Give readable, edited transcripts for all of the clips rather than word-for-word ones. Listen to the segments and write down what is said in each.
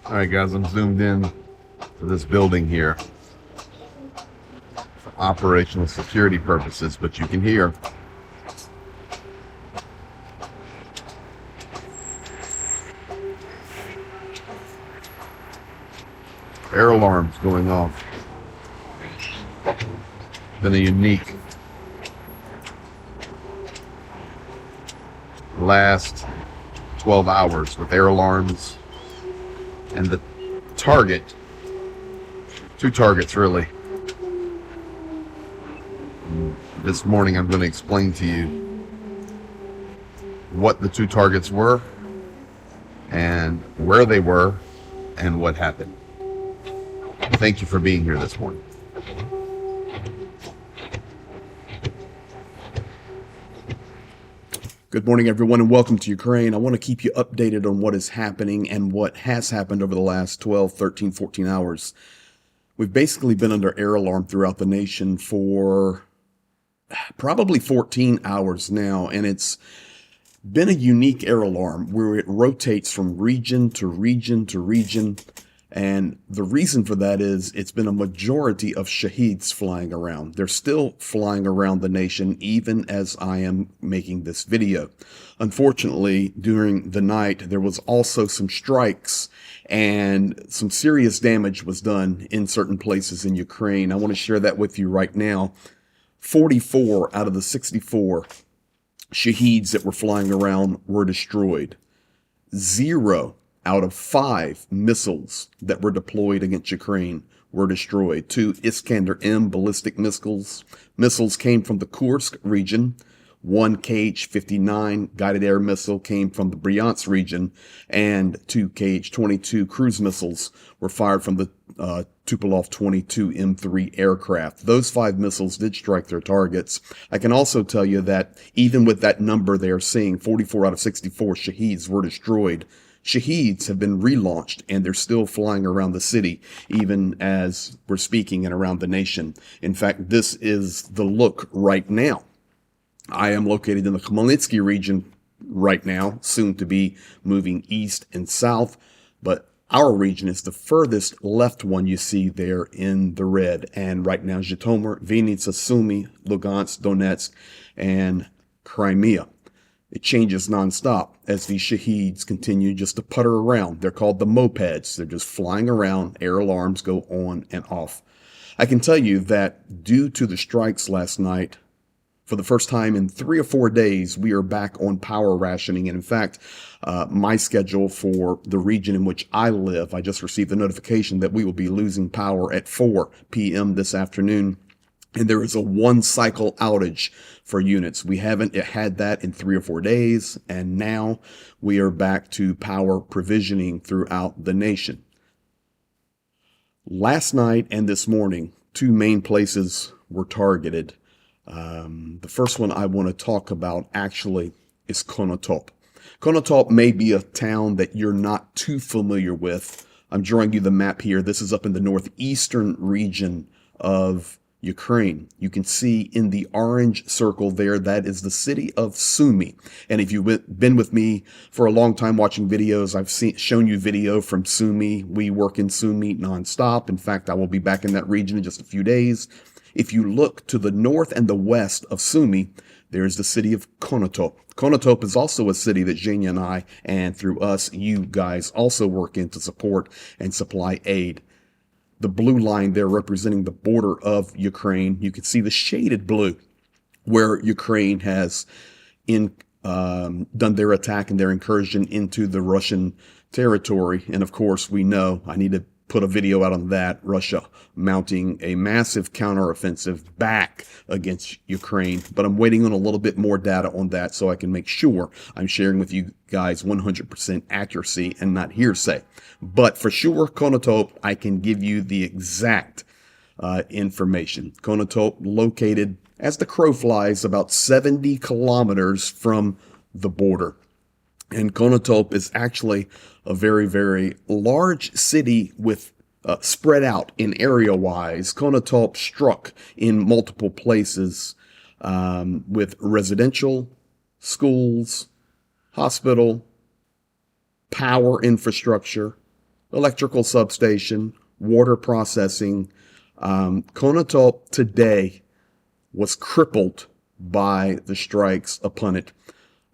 All right, guys, I'm zoomed in to this building here for operational security purposes, but you can hear air alarms going off. Been a unique last 12 hours with air alarms and the target, two targets really. This morning I'm going to explain to you what the two targets were and where they were and what happened. Thank you for being here this morning. Good morning, everyone, and welcome to Ukraine. I want to keep you updated on what is happening and what has happened over the last 12, 13, 14 hours. We've basically been under air alarm throughout the nation for probably 14 hours now, and it's been a unique air alarm where it rotates from region to region to region. And the reason for that is it's been a majority of shaheeds flying around. They're still flying around the nation even as I am making this video. Unfortunately, during the night, there was also some strikes and some serious damage was done in certain places in Ukraine. I want to share that with you right now. 44 out of the 64 shaheeds that were flying around were destroyed. 0 out of 5 missiles that were deployed against Ukraine were destroyed. 2 Iskander-M ballistic missiles came from the Kursk region. 1 Kh-59 guided air missile came from the Bryansk region, and 2 Kh-22 cruise missiles were fired from the Tupolev 22 M3 aircraft. Those 5 missiles did strike their targets. I can also tell you that even with that number they are seeing, 44 out of 64 shaheeds were destroyed. Shaheeds have been relaunched and they're still flying around the city even as we're speaking and around the nation. In fact, this is the look right now. I am located in the Khmelnytsky region right now, soon to be moving east and south, but our region is the furthest left one you see there in the red. And right now, Zhytomyr, Vinnytsia, Sumy, Lugansk, Donetsk, and Crimea. It changes nonstop as these shaheeds continue just to putter around. They're called the mopeds. They're just flying around. Air alarms go on and off. I can tell you that due to the strikes last night, for the first time in 3 or 4 days, we are back on power rationing. And in fact, my schedule for the region in which I live, I just received a notification that we will be losing power at 4 p.m. this afternoon. And there is a 1-cycle outage for units. We haven't had that in 3 or 4 days, and now we are back to power provisioning throughout the nation. Last night and this morning, 2 main places were targeted. The first one I want to talk about actually is Konotop. Konotop may be a town that you're not too familiar with. I'm drawing you the map here. This is up in the northeastern region of Ukraine. You can see in the orange circle there, that is the city of Sumy. And if you've been with me for a long time watching videos, I've shown you video from Sumy. We work in Sumy nonstop. In fact, I will be back in that region in just a few days. If you look to the north and the west of Sumy, there's the city of Konotop. Konotop is also a city that Zhenya and I, and through us, you guys also work in to support and supply aid. The blue line there representing the border of Ukraine. You can see the shaded blue where Ukraine has done their attack and their incursion into the Russian territory. And of course, we know, I need to put a video out on that, Russia mounting a massive counteroffensive back against Ukraine. But I'm waiting on a little bit more data on that so I can make sure I'm sharing with you guys 100% accuracy and not hearsay. But for sure, Konotop, I can give you the exact information. Konotop, located, as the crow flies, about 70 kilometers from the border. And Konotop is actually a very, very large city with spread out in area-wise. Konotop struck in multiple places with residential, schools, hospital, power infrastructure, electrical substation, water processing. Konotop today was crippled by the strikes upon it.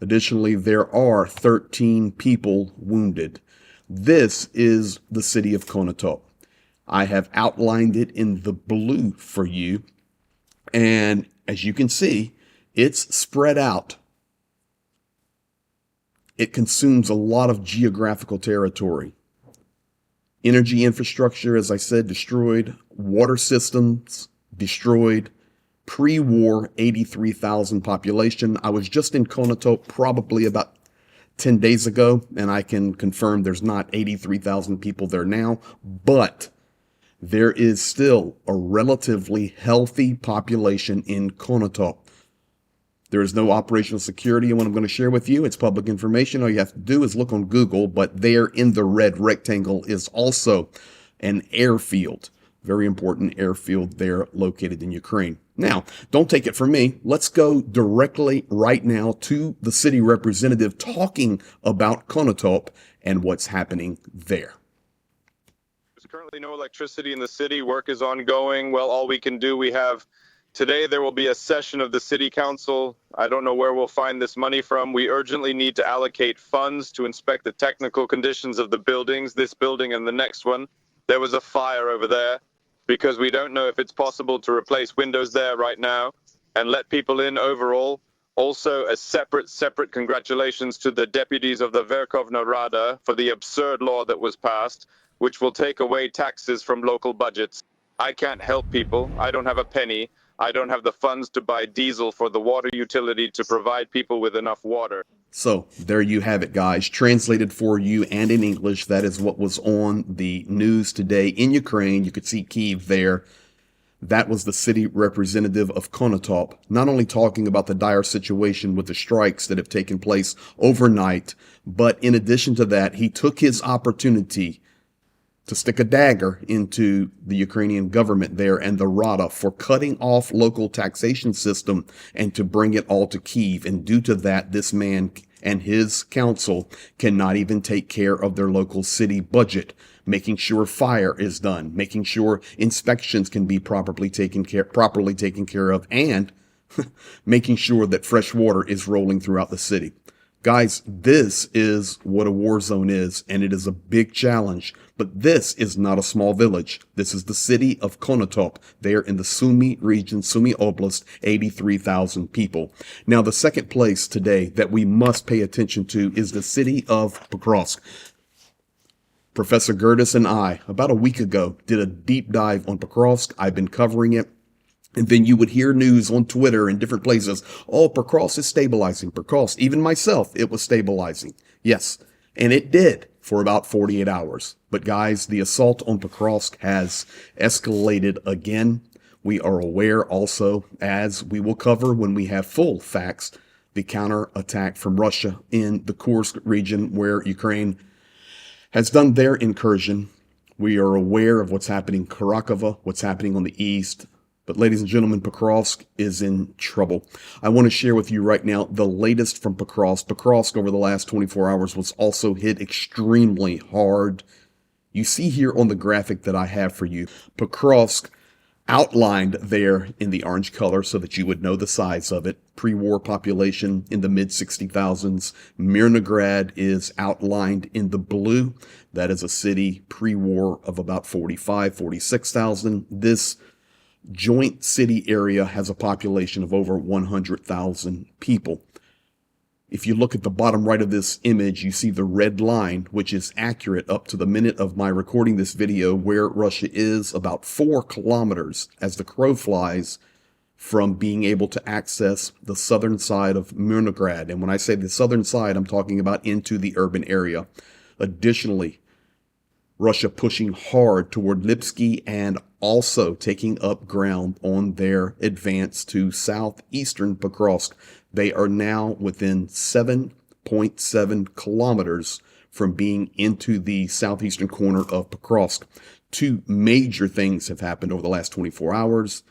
Additionally, there are 13 people wounded. This is the city of Konotop. I have outlined it in the blue for you. And as you can see, it's spread out. It consumes a lot of geographical territory. Energy infrastructure, as I said, destroyed. Water systems destroyed. Pre-war, 83,000 population. I was just in Konotop probably about 10 days ago, and I can confirm there's not 83,000 people there now, but there is still a relatively healthy population in Konotop. There is no operational security in what I'm going to share with you. It's public information. All you have to do is look on Google, but there in the red rectangle is also an airfield. Very important airfield there located in Ukraine. Now, don't take it from me. Let's go directly right now to the city representative talking about Konotop and what's happening there. There's currently no electricity in the city. Work is ongoing. Well, all we can do, we have today, there will be a session of the city council. I don't know where we'll find this money from. We urgently need to allocate funds to inspect the technical conditions of the buildings, this building and the next one. There was a fire over there because we don't know if it's possible to replace windows there right now and let people in overall. Also, a separate congratulations to the deputies of the Verkhovna Rada for the absurd law that was passed, which will take away taxes from local budgets. I can't help people. I don't have a penny. I don't have the funds to buy diesel for the water utility to provide people with enough water. So there you have it, guys. Translated for you and in English. That is what was on the news today in Ukraine. You could see Kyiv there. That was the city representative of Konotop, not only talking about the dire situation with the strikes that have taken place overnight, but in addition to that, he took his opportunity to stick a dagger into the Ukrainian government there and the Rada for cutting off local taxation system and to bring it all to Kyiv. And due to that, this man and his council cannot even take care of their local city budget, making sure fire is done, making sure inspections can be properly taken care of, and making sure that fresh water is rolling throughout the city. Guys, this is what a war zone is, and it is a big challenge. But this is not a small village. This is the city of Konotop, there in the Sumy region, Sumy Oblast, 83,000 people. Now, the second place today that we must pay attention to is the city of Pokrovsk. Professor Gertis and I, about a week ago, did a deep dive on Pokrovsk. I've been covering it. And then you would hear news on Twitter and different places. Oh, Pokrovsk is stabilizing. Pokrovsk, even myself, it was stabilizing. Yes, and it did for about 48 hours. But guys, the assault on Pokrovsk has escalated again. We are aware also, as we will cover when we have full facts, the counterattack from Russia in the Kursk region where Ukraine has done their incursion. We are aware of what's happening in Kharkov, what's happening on the east. But ladies and gentlemen, Pokrovsk is in trouble. I want to share with you right now the latest from Pokrovsk. Pokrovsk over the last 24 hours was also hit extremely hard. You see here on the graphic that I have for you, Pokrovsk outlined there in the orange color so that you would know the size of it. Pre-war population in the mid-60,000s. Mirnograd is outlined in the blue. That is a city pre-war of about 46,000. This joint city area has a population of over 100,000 people. If you look at the bottom right of this image, you see the red line, which is accurate up to the minute of my recording this video, where Russia is about 4 kilometers as the crow flies from being able to access the southern side of Mirnograd. And when I say the southern side, I'm talking about into the urban area. Additionally, Russia pushing hard toward Lipsky and also taking up ground on their advance to southeastern Pokrovsk. They are now within 7.7 kilometers from being into the southeastern corner of Pokrovsk. 2 major things have happened over the last 24 hours.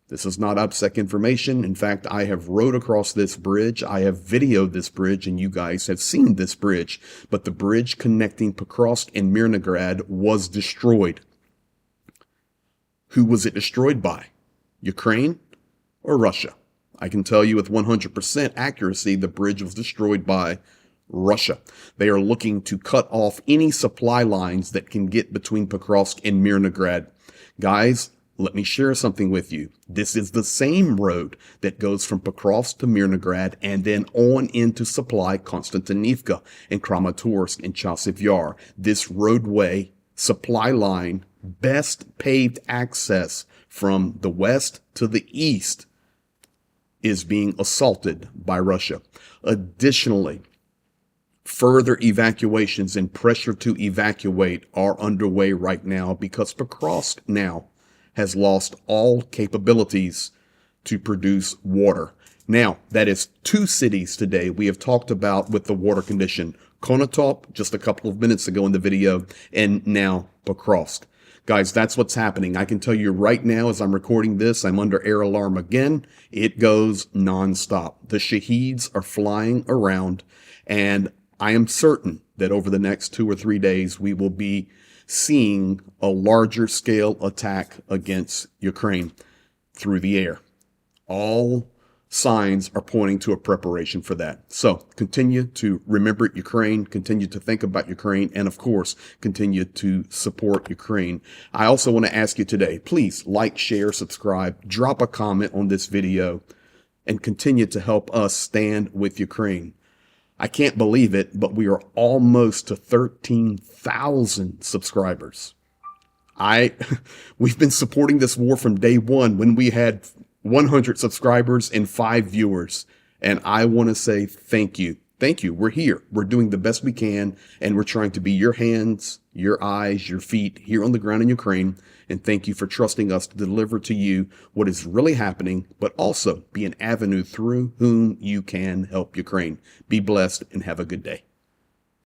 This is not OPSEC information. In fact, I have rode across this bridge. I have videoed this bridge, and you guys have seen this bridge. But the bridge connecting Pokrovsk and Mirnograd was destroyed. Who was it destroyed by? Ukraine or Russia? I can tell you with 100% accuracy, the bridge was destroyed by Russia. They are looking to cut off any supply lines that can get between Pokrovsk and Mirnograd. Guys, let me share something with you. This is the same road that goes from Pokrovsk to Mirnograd and then on into supply Konstantinivka and Kramatorsk and Chasiv Yar. This roadway supply line, best paved access from the west to the east, is being assaulted by Russia. Additionally, further evacuations and pressure to evacuate are underway right now because Pokrovsk now has lost all capabilities to produce water. Now, that is 2 cities today we have talked about with the water condition. Konotop, just a couple of minutes ago in the video, and now Pokrovsk. Guys, that's what's happening. I can tell you right now as I'm recording this, I'm under air alarm again. It goes nonstop. The Shaheeds are flying around, and I am certain that over the next 2 or 3 days, we will be seeing a larger scale attack against Ukraine through the air. All signs are pointing to a preparation for that. So continue to remember Ukraine, continue to think about Ukraine, and of course, continue to support Ukraine. I also want to ask you today, please like, share, subscribe, drop a comment on this video, and continue to help us stand with Ukraine. I can't believe it, but we are almost to 13,000 subscribers. We've been supporting this war from day one when we had 100 subscribers and 5 viewers. And I want to say thank you. Thank you. We're here. We're doing the best we can, and we're trying to be your hands, your eyes, your feet here on the ground in Ukraine. And thank you for trusting us to deliver to you what is really happening, but also be an avenue through whom you can help Ukraine. Be blessed and have a good day.